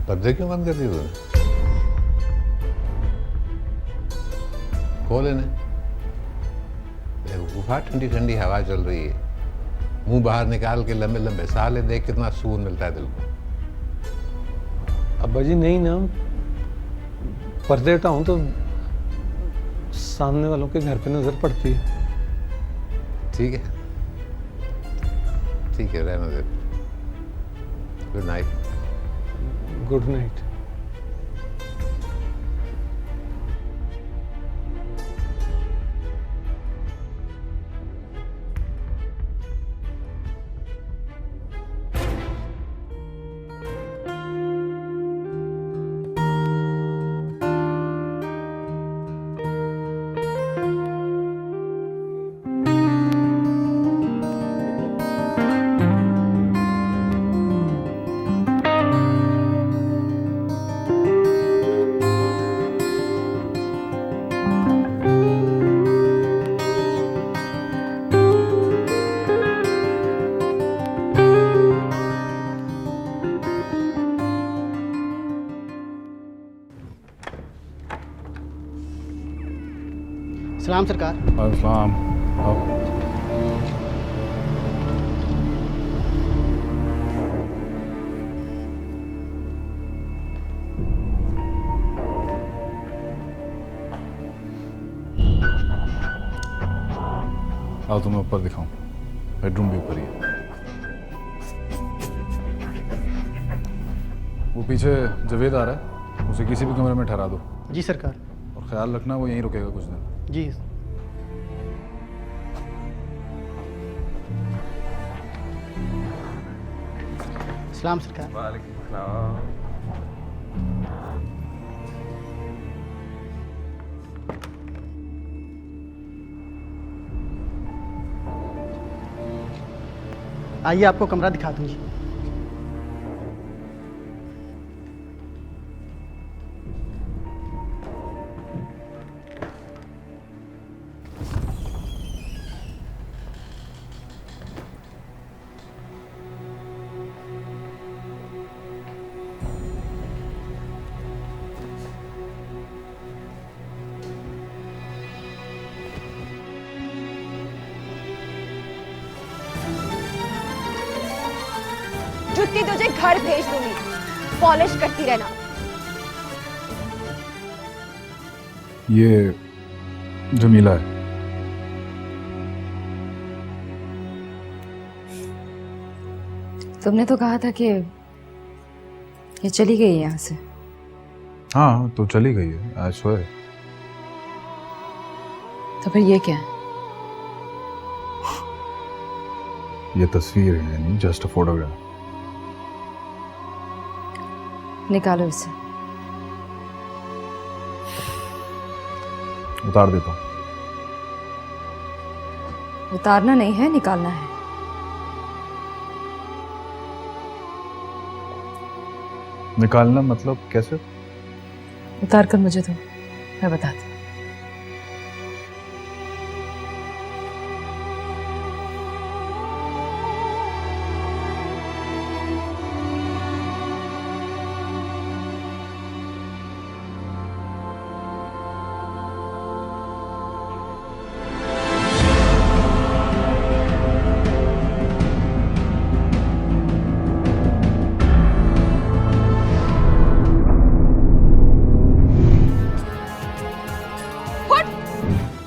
पर्दे क्यों बंद कर दिए तूने? खोल इन्हें। बेवकूफा, ठंडी ठंडी हवा चल रही है, मुंह बाहर निकाल के लंबे लंबे साह ले, देख कितना सुकून मिलता है दिल को। अब्बा जी नहीं ना, पर्दे हटाऊं तो सामने वालों के घर पे नजर पड़ती है। ठीक है ठीक है, रहने दे। Good night. Good night. सलाम सरकार। अस्सलाम। आओ। आओ तुम्हें ऊपर दिखाऊं, बेडरूम भी ऊपर ही है। वो पीछे जवेद आ रहा है, उसे किसी भी कमरे में ठहरा दो जी सरकार। और ख्याल रखना वो यहीं रुकेगा कुछ दिन। जी। सलाम सरकार। वालेकुम सलाम। आइए आपको कमरा दिखा दूँ जी। जुत्ती तुझे घर भेज दूंगी, पॉलिश करती रहना। ये जमीला है। तुमने तो कहा था कि ये चली गई यहाँ से। हाँ तो चली गई है, आज सोए। तो फिर ये क्या है? ये तस्वीर है, यानी जस्ट अ फोटोग्राफ। निकालो इसे। उतार देता हूँ। उतारना नहीं है, निकालना है। निकालना मतलब कैसे? उतार कर मुझे दो, मैं बताती हूँ।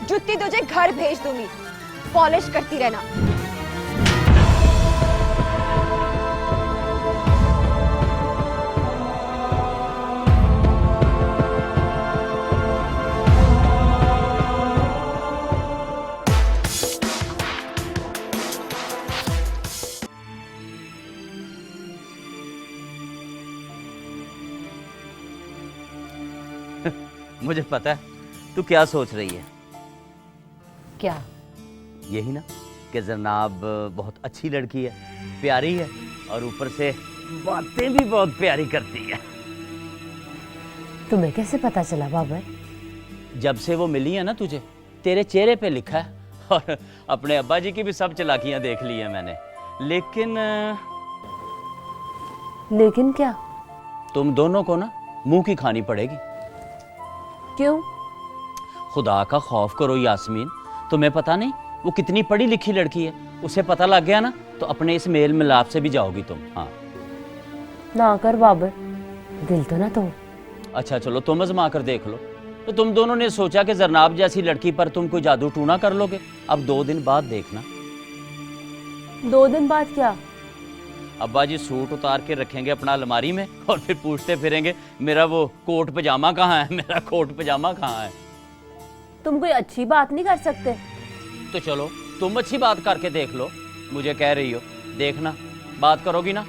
जुत्ती तुझे घर भेज दूंगी, पॉलिश करती रहना। मुझे पता है तू क्या सोच रही है। क्या? यही ना कि जनाब बहुत अच्छी लड़की है, प्यारी है और ऊपर से बातें भी बहुत प्यारी करती है। तुम्हें कैसे पता चला बाबर? जब से वो मिली है ना तुझे, तेरे चेहरे पे लिखा है और अपने अब्बा जी की भी सब चालाकियां देख ली है मैंने। लेकिन लेकिन क्या? तुम दोनों को ना मुंह की खानी पड़ेगी। क्यों? खुदा का खौफ करो यास्मीन, तुम्हें पता नहीं वो कितनी पढ़ी लिखी लड़की है। उसे पता लग गया ना तो अपने इस मेल मिलाप से भी जाओगी तुम। हाँ ना कर बाबर, दिल तो ना तो। अच्छा चलो तुम आजमा कर देख लो। तो तुम दोनों ने सोचा कि जरनाब जैसी लड़की पर तुम कोई जादू टूना कर लोगे। अब 2 दिन बाद देखना। 2 दिन बाद क्या? अब्बा जी सूट उतार के रखेंगे अपना अलमारी में और फिर पूछते फिरेंगे मेरा वो कोट पजामा कहाँ है, मेरा कोट पजामा कहाँ है। तुम कोई अच्छी बात नहीं कर सकते? तो चलो तुम अच्छी बात करके देख लो। मुझे कह रही हो, देखना बात करोगी ना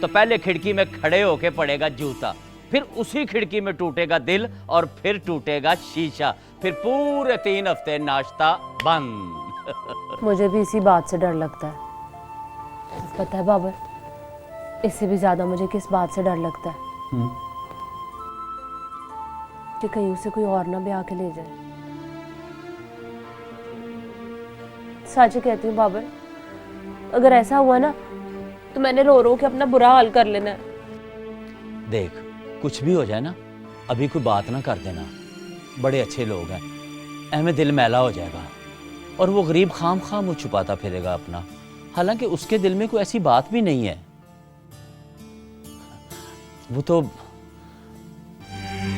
तो पहले खिड़की में खड़े होके पड़ेगा जूता, फिर उसी खिड़की में टूटेगा दिल और फिर टूटेगा शीशा, फिर पूरे 3 हफ्ते नाश्ता बंद। मुझे भी इसी बात से डर लगता है। पता है बाबर, इससे भी ज्यादा मुझे किस बात से डर लगता है कि कहीं उसे कोई और ना ब्याह के ले जाए। सच कहती हूँ बाबर, अगर ऐसा हुआ ना तो मैंने रो रो के अपना बुरा हाल कर लेना है। देख कुछ भी हो जाए ना, अभी कोई बात ना कर देना। बड़े अच्छे लोग हैं, ऐमें दिल मैला हो जाएगा और वो गरीब खाम मुँह छुपाता फिरेगा अपना, हालांकि उसके दिल में कोई ऐसी बात भी नहीं है। वो तो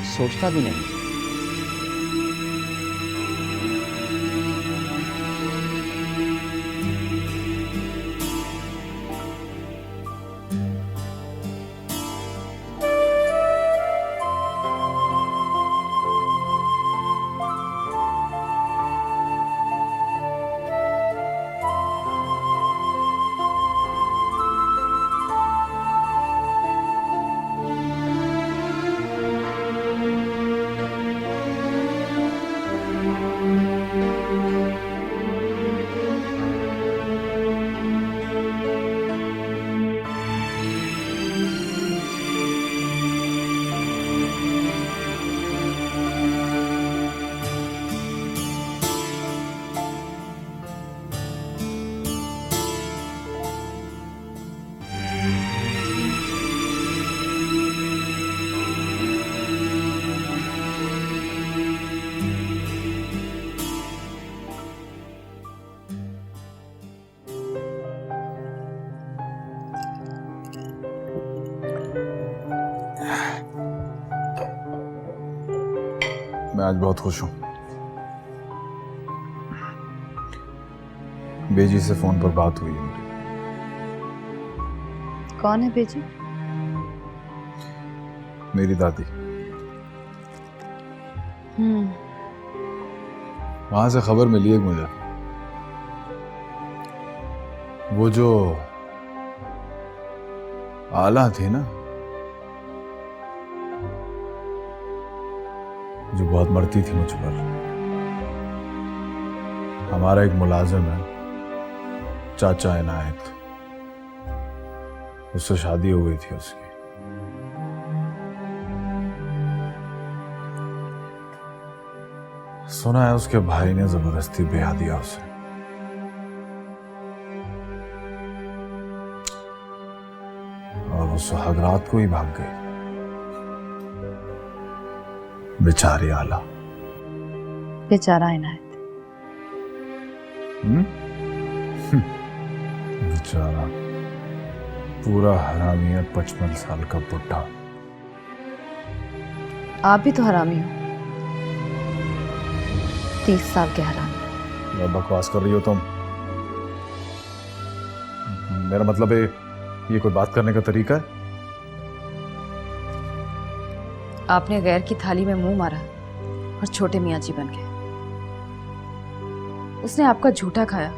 सोचता भी नहीं। मैं आज बहुत खुश हूं। बेजी से फोन पर बात हुई है मेरी। कौन है बेजी? मेरी दादी। वहां से खबर मिली है मुझे, वो जो आला थी ना, जो बहुत मरती थी मुझ पर। हमारा एक मुलाजिम है, चाचा इनायत, उससे शादी हो गई थी उसकी। सुना है उसके भाई ने जबरदस्ती ब्याह दिया उसे। और वो सुहागरात को ही भाग गई, बेचारी आला। बेचारा इनायत। बेचारा पूरा हरामी है, 55 साल का बुढ़ा। आप भी तो हरामी हो, 30 साल के हरामी। क्या बकवास कर रही हो तुम? मेरा मतलब है, ये कोई बात करने का तरीका है? आपने गैर की थाली में मुंह मारा और छोटे मियाँ जी बन गए। उसने आपका झूठा खाया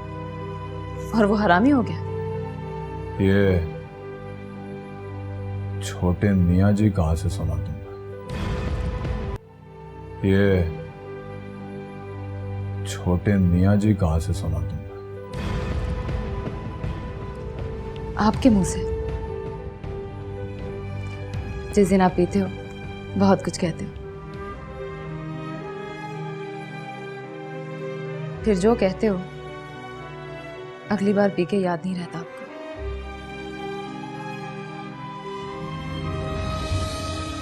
और वो हरामी हो गया। ये छोटे मियाँ जी कहां से सुना तुमने? ये छोटे मियाँ जी कहां से सुना तुमने? आपके मुंह से। जिस दिन आप पीते हो बहुत कुछ कहते हो, फिर जो कहते हो अगली बार पी के याद नहीं रहता आपको।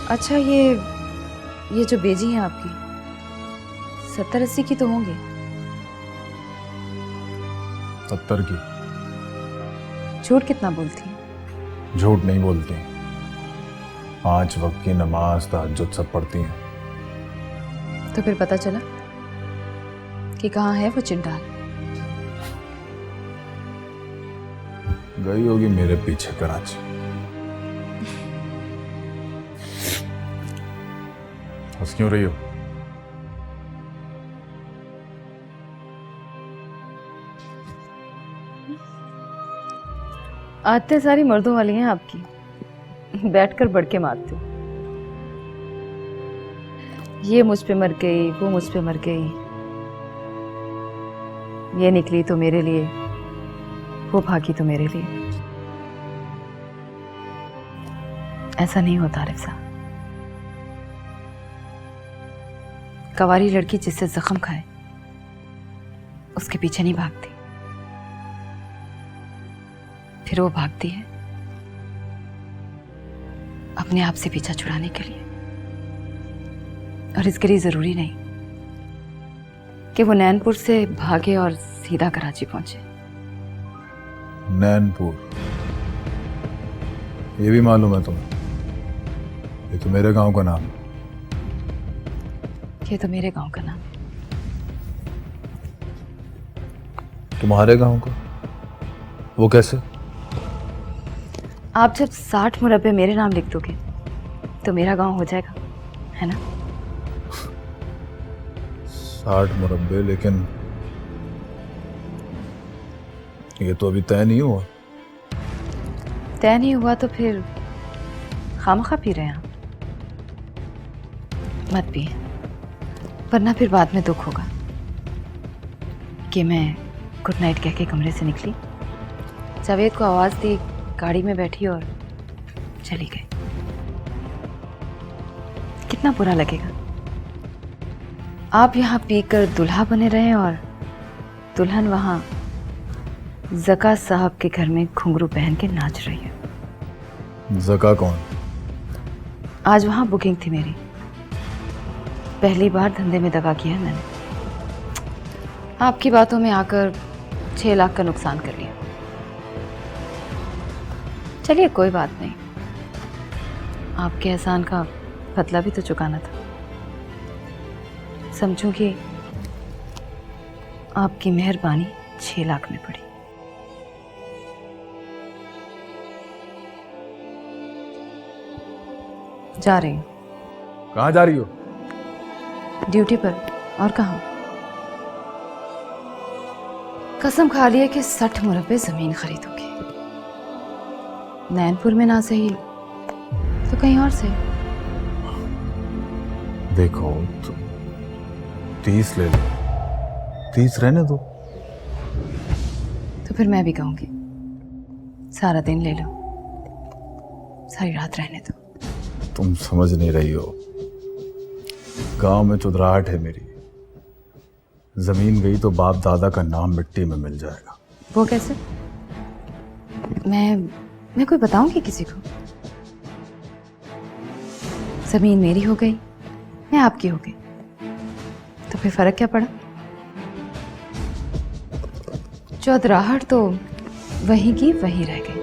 अच्छा, ये जो बेजी हैं आपकी 70-80 की तो होंगी। 70 की। झूठ कितना बोलती हैं? झूठ नहीं बोलती, 5 वक्त की नमाज तहज्जुद सब पढ़ती हैं। तो फिर पता चला कि कहाँ है वो चिंडाल? गई होगी मेरे पीछे कराची। हंस क्यों रही हो? आदतें सारी मर्दों वाली हैं आपकी, बैठकर बढ़के मारते हो। ये मुझ पे मर गई, वो मुझ पे मर गई, ये निकली तो मेरे लिए, वो भागी तो मेरे लिए। ऐसा नहीं होता आरिफ साहब। कवारी लड़की जिससे जख्म खाए उसके पीछे नहीं भागती, फिर वो भागती है अपने आप से पीछा छुड़ाने के लिए। और इसके लिए जरूरी नहीं कि वो नैनपुर से भागे और सीधा कराची पहुंचे। नैनपुर, ये भी मालूम है तुम्हें? ये तो मेरे गांव का नाम है। ये तो मेरे गांव का नाम। तुम्हारे गांव का? वो कैसे? आप जब 60 मुरब्बे मेरे नाम लिख दोगे तो मेरा गांव हो जाएगा, है ना? 60 मुरब्बे, लेकिन ये तो अभी तय नहीं हुआ। तय नहीं हुआ तो फिर खामखा पी रहे हैं आप। मत पिए, वरना फिर बाद में दुख होगा कि मैं गुड नाइट कह के कमरे से निकली, जावेद को आवाज़ दी, गाड़ी में बैठी और चली गई। कितना बुरा लगेगा। आप यहाँ पीकर दुल्हा बने रहे और दुल्हन वहाँ जका साहब के घर में घुंघरू पहन के नाच रही है। जका कौन? आज वहाँ बुकिंग थी मेरी, पहली बार धंधे में दगा किया है मैंने। आपकी बातों में आकर 6 लाख का नुकसान कर लिया। चलिए कोई बात नहीं, आपके एहसान का बदला भी तो चुकाना था। समझूं कि आपकी मेहरबानी 6 लाख में पड़ी। जा रही हूँ। कहाँ जा रही हो? ड्यूटी पर, और कहाँ? कसम खा लिया कि 60 मुरब्बे जमीन खरीदोगे। नैनपुर में ना सही तो कहीं और से। देखो तो 30 ले लो, 30 रहने दो। तो फिर मैं भी कहूँगी सारा दिन ले लो, सारी रात रहने दो। तुम समझ नहीं रही हो, गांव में चुदराहट है मेरी। जमीन गई तो बाप दादा का नाम मिट्टी में मिल जाएगा। वो कैसे? मैं कोई बताऊंगी किसी को? जमीन मेरी हो गई, मैं आपकी हो गई, तो फिर फर्क क्या पड़ा? चौधराहट तो वहीं की वहीं रह गई।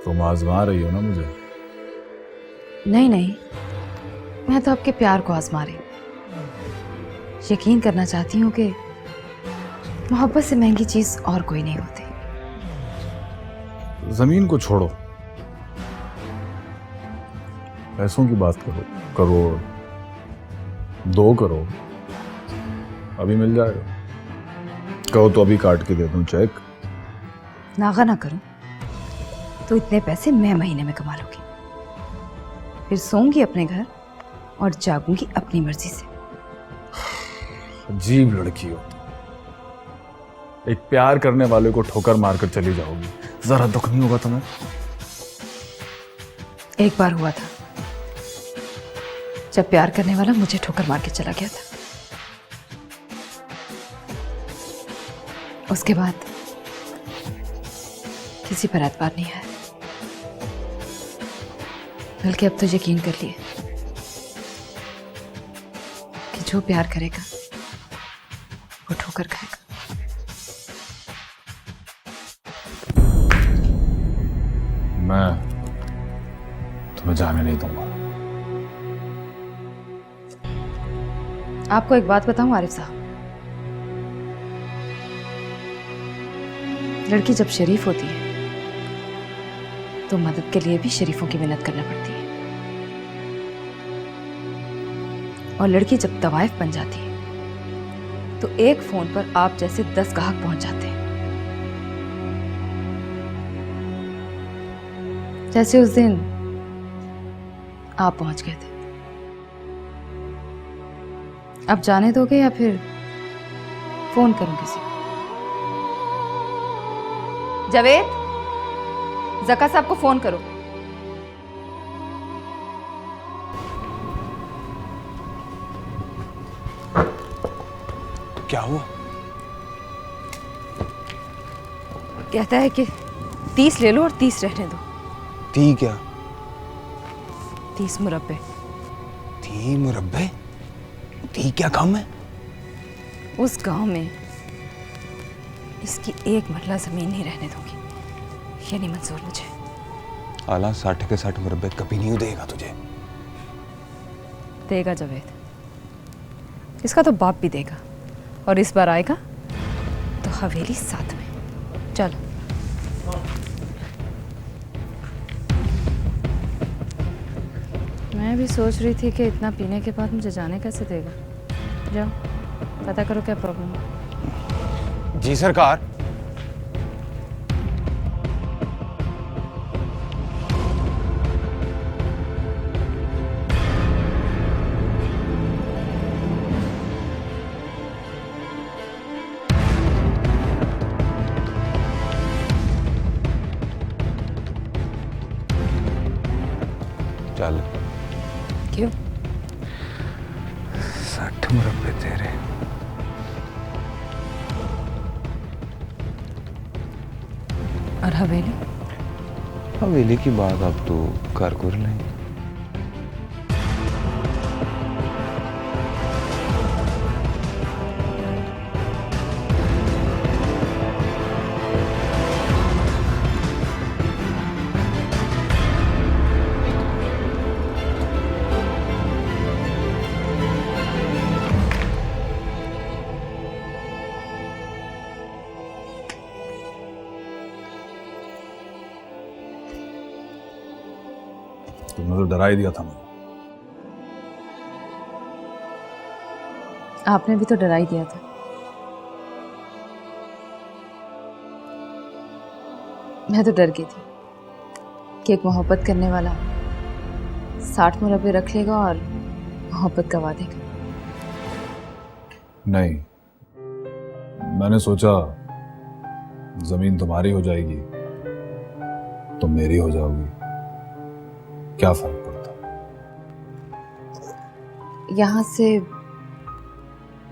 तुम आजमा रही हो ना मुझे? नहीं नहीं, मैं तो आपके प्यार को आजमा रही हूं। यकीन करना चाहती हूँ कि मोहब्बत से महंगी चीज और कोई नहीं होती। जमीन को छोड़ो, पैसों की बात करो। करोड़ 2 करोड़ अभी मिल जाएगा। कहो तो अभी काट के दे दूं चेक। नागा ना करूं तो इतने पैसे मैं महीने में कमा लूंगी, फिर सोऊंगी अपने घर और जागूंगी अपनी मर्जी से। अजीब लड़की हो, एक प्यार करने वाले को ठोकर मारकर चली जाओगी, जरा दुख नहीं होगा तुम्हें? एक बार हुआ था जब प्यार करने वाला मुझे ठोकर मार के चला गया था। उसके बाद किसी पर एतबार नहीं है। बल्कि अब तो यकीन कर लिए कि जो प्यार करेगा वो ठोकर खाएगा। मैं तुम्हें जाने नहीं दूंगा। आपको एक बात बताऊं आरिफ साहब, लड़की जब शरीफ होती है तो मदद के लिए भी शरीफों की मिन्नत करना पड़ती है, और लड़की जब तवाइफ बन जाती है तो एक फोन पर आप जैसे 10 ग्राहक पहुंच जाते हैं। जैसे उस दिन आप पहुंच गए थे। अब जाने दोगे या फिर फोन करूं किसी को? जावेद, जका साहब को फोन करो। क्या हुआ? कहता है कि 30 ले लो और 30 रहने दो। ठीक है। 30 मुरब्बे। 30 मुरब्बे? ठीक क्या काम है? उस गांव में इसकी एक मरला जमीन नहीं रहने दूंगी, ये नहीं मंजूर मुझे। आला 60 के 60 मुरब्बे कभी नहीं देगा तुझे। देगा जावेद, इसका तो बाप भी देगा, और इस बार आएगा तो हवेली साथ में। चलो। मैं भी सोच रही थी कि इतना पीने के बाद मुझे जाने कैसे देगा। जाओ पता करो क्या प्रॉब्लम है। जी सरकार। चल। क्यों? 60 मुरब्बे तेरे। और हवेली? हवेली की बात अब तो कर लेंगे। तुमने तो डरा ही दिया था मुझे। आपने भी तो डरा ही दिया था। मैं तो डर गई थी कि एक मोहब्बत करने वाला 60 मुरब्बे रख लेगा और मोहब्बत गवा देगा। नहीं, मैंने सोचा जमीन तुम्हारी हो जाएगी, तुम मेरी हो जाओगी, क्या फर्क पड़ता? यहां से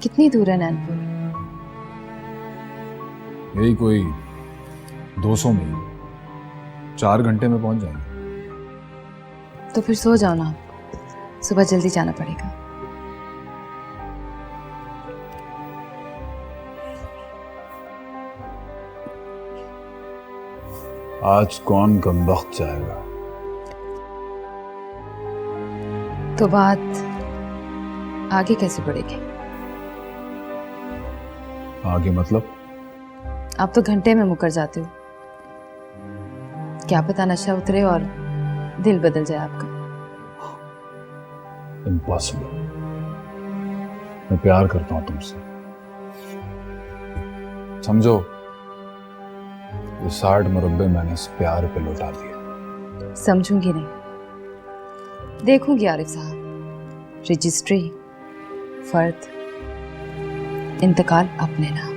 कितनी दूर है नैनपुर? यही कोई 200 मील, 4 घंटे में पहुंच जाएंगे। तो फिर सो जाओ ना, सुबह जल्दी जाना पड़ेगा। आज कौन कमबख्त जाएगा? तो बात आगे कैसे बढ़ेगी? आगे मतलब? आप तो घंटे में मुकर जाते हो। क्या पता नशा उतरे और दिल बदल जाए आपका। इम्पॉसिबल। मैं प्यार करता हूं तुमसे, समझो ये 60 मुरब्बे मैंने इस प्यार पे लौटा दिए। समझूंगी नहीं, देखूंगी आरिफ साहब। रजिस्ट्री, फर्द, इंतकाल अपने नाम।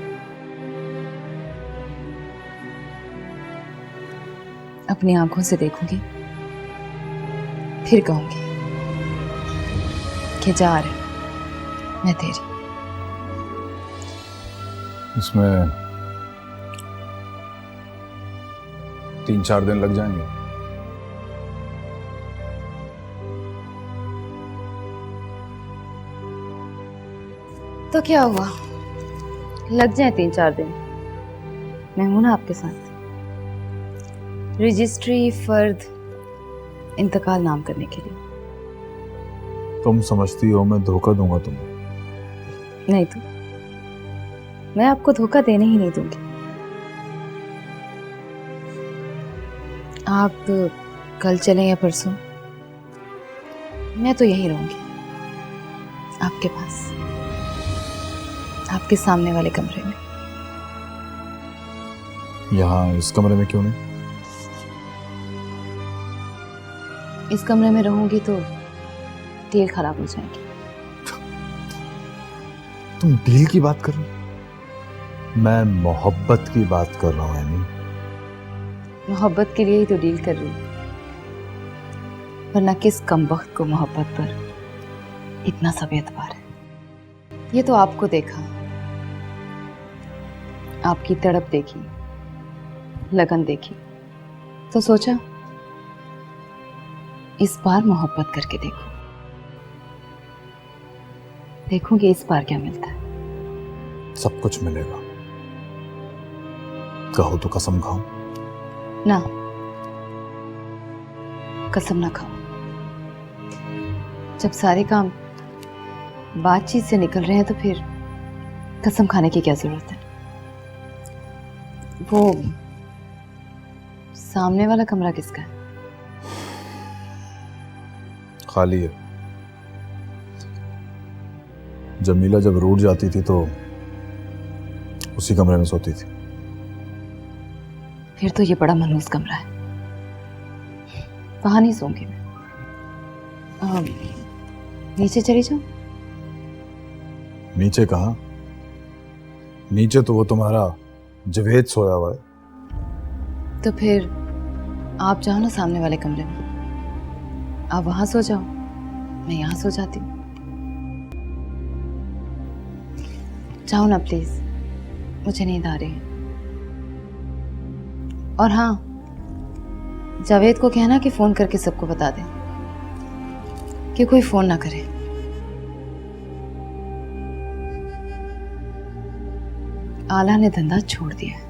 अपनी आंखों से देखूंगी, फिर कहूंगी कि जा रहे मैं तेरी। इसमें 3-4 दिन लग जाएंगे। तो क्या हुआ, लग जाए 3-4 दिन, मैं हूं ना आपके साथ। रजिस्ट्री फर्द इंतकाल नाम करने के लिए। तुम समझती हो मैं धोखा दूंगा तुम्हें? नहीं तो मैं आपको धोखा देने ही नहीं दूंगी। आप कल चलें या परसों, मैं तो यहीं रहूंगी आपके पास, आपके सामने वाले कमरे में। यहाँ इस कमरे में क्यों नहीं? इस कमरे में रहूंगी तो डील खराब हो जाएगी। तुम डील की बात कर रहे हो? मैं मोहब्बत की बात कर रहा हूँ एमी। मोहब्बत के लिए ही तो डील कर रही हूँ, वरना किस कमबख्त को मोहब्बत पर इतना सब एतबार है। ये तो आपको देखा, आपकी तड़प देखी, लगन देखी, तो सोचा इस बार मोहब्बत करके देखूंगी इस बार क्या मिलता है। सब कुछ मिलेगा, कहो तो कसम खाऊं? ना, कसम ना खाओ। जब सारे काम बातचीत से निकल रहे हैं तो फिर कसम खाने की क्या जरूरत है। वो सामने वाला कमरा किसका है? खाली है। जमीला जब रूठ जाती थी तो उसी कमरे में सोती थी। फिर तो ये बड़ा मनहूस कमरा है, वहां नहीं सोऊंगी मैं। नीचे चली जाओ। नीचे कहाँ? नीचे तो वो तुम्हारा जवेद सोया हुआ है। तो फिर आप जाओ ना सामने वाले कमरे में, आप वहां सो जाओ, मैं यहां सो जाती हूँ। जाओ ना प्लीज, मुझे नींद आ रही है। और हाँ, जावेद को कहना कि फोन करके सबको बता दे कि कोई फोन ना करे। आला ने धंधा छोड़ दिया है।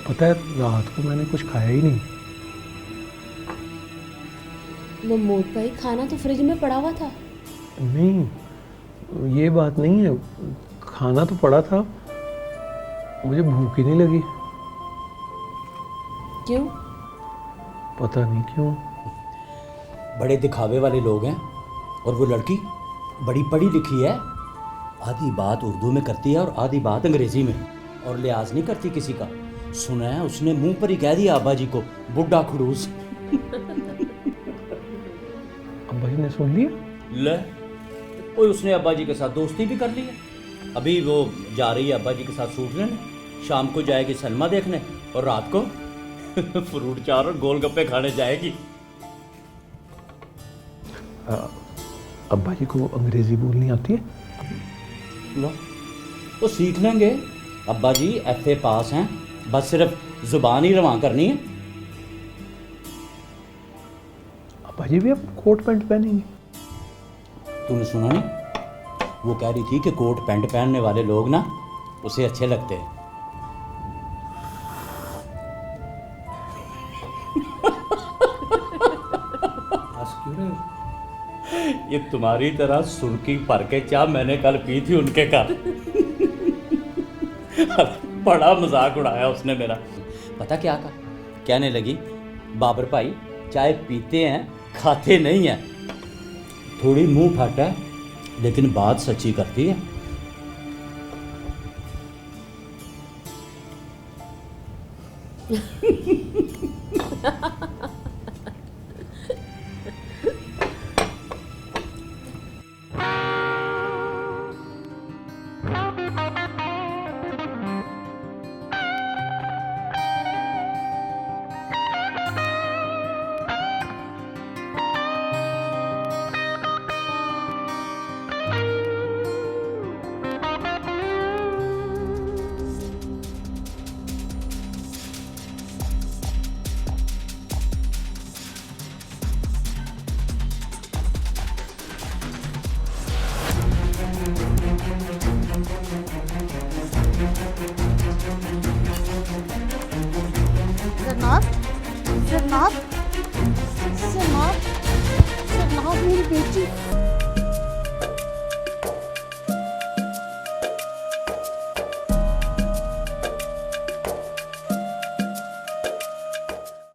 पता है, रात को मैंने कुछ खाया ही नहीं। महमूद भाई, खाना तो फ्रिज में पड़ा हुआ था। नहीं, ये बात नहीं है, खाना तो पड़ा था, मुझे भूख ही नहीं लगी। क्यों? पता नहीं क्यों। बड़े दिखावे वाले लोग हैं, और वो लड़की बड़ी पढ़ी लिखी है, आधी बात उर्दू में करती है और आधी बात अंग्रेजी में, और लिहाज नहीं करती किसी का। सुना है उसने मुंह पर ही कह दिया अब्बा जी को, बुड्ढा खड़ूस। अब्बा जी ने सुन लिया? ले, और उसने अब्बा जी के साथ दोस्ती भी कर ली है। अभी वो जा रही है अब्बा जी के साथ सूट लेने, शाम को जाएगी सलमा देखने, और रात को फ्रूट चाट और गोलगप्पे खाने जाएगी। अब्बा जी को अंग्रेज़ी बोलनी आती है? लो तो सीख लेंगे। अब्बा जी FA पास हैं, बस सिर्फ जुबान ही रवां करनी है। अब्बा जी भी अब कोट पैंट पहनेंगे? तूने सुना नहीं, वो कह रही थी कि कोट पैंट पहनने वाले लोग ना उसे अच्छे लगते हैं। ये तुम्हारी तरह सुर्खी भर के चाह मैंने कल पी थी उनके घर। बड़ा मजाक उड़ाया उसने मेरा। पता क्या कहा? कहने लगी बाबर भाई चाय पीते हैं खाते नहीं हैं, थोड़ी मुंह फट है लेकिन बात सच्ची करती है। जनाब जनाब जनाब जनाब मेरी बेटी